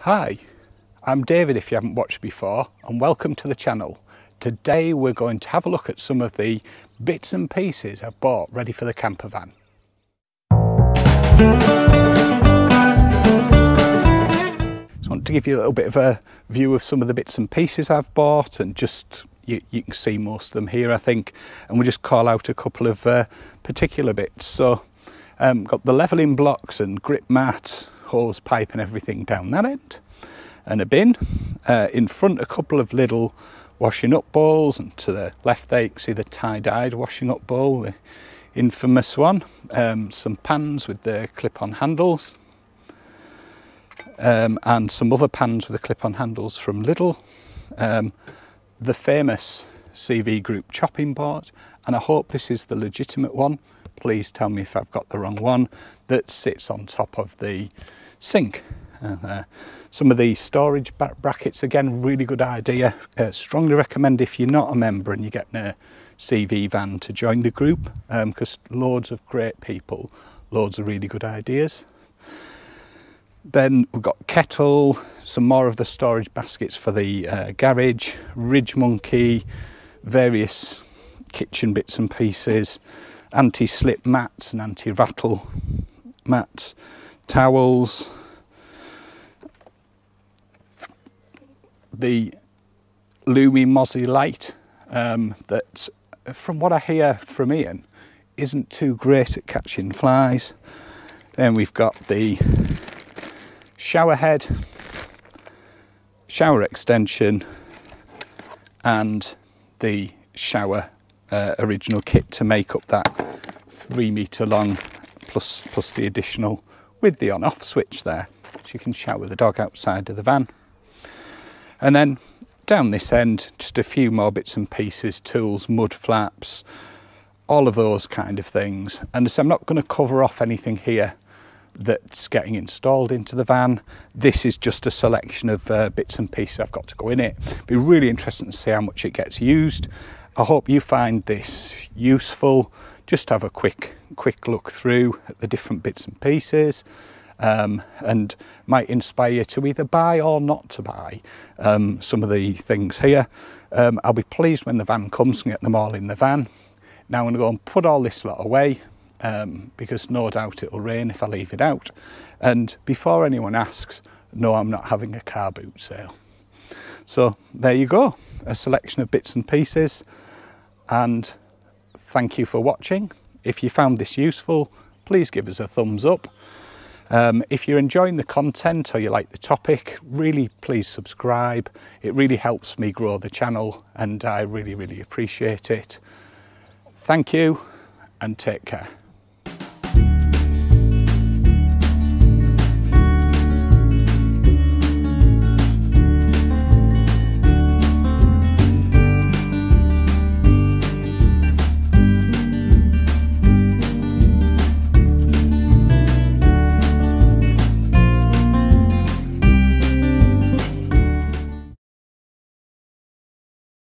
Hi, I'm David if you haven't watched before, and welcome to the channel. Today we're going to have a look at some of the bits and pieces I've bought ready for the camper van. So I want to give you a little bit of a view of some of the bits and pieces I've bought, and just you can see most of them here I think, and we'll just call out a couple of particular bits. So got the levelling blocks and grip mat, hose pipe and everything down that end, and a bin. In front a couple of little washing up bowls, and to the left there you can see the tie-dyed washing up bowl, the infamous one. Some pans with the clip-on handles, and some other pans with the clip-on handles from Lidl. The famous CV Group chopping board, and I hope this is the legitimate one, please tell me if I've got the wrong one, that sits on top of the sink. Some of the storage brackets, again, really good idea. Strongly recommend if you're not a member and you're getting a CV van to join the group, because loads of great people, loads of really good ideas. Then we've got kettle, some more of the storage baskets for the garage, ridge monkey, various kitchen bits and pieces, anti-slip mats and anti-rattle mats, towels, the Lumi Mozzie light that, from what I hear from Ian, isn't too great at catching flies. Then we've got the shower head, shower extension, and the shower original kit to make up that 3 metre long, plus the additional with the on off switch there, so you can shower the dog outside of the van. And then down this end, just a few more bits and pieces, tools, mud flaps, all of those kind of things. And so I'm not going to cover off anything here that's getting installed into the van. This is just a selection of bits and pieces I've got to go in it. It'll be really interesting to see how much it gets used. I hope you find this useful. Just have a quick look through at the different bits and pieces, and might inspire you to either buy or not to buy some of the things here. I'll be pleased when the van comes and get them all in the van. Now I'm going to go and put all this lot away, because no doubt it'll rain if I leave it out. And before anyone asks, no, I'm not having a car boot sale. So there you go, a selection of bits and pieces, and thank you for watching. If you found this useful, please give us a thumbs up. If you're enjoying the content or you like the topic, really please subscribe. It really helps me grow the channel, and I really appreciate it. Thank you and take care.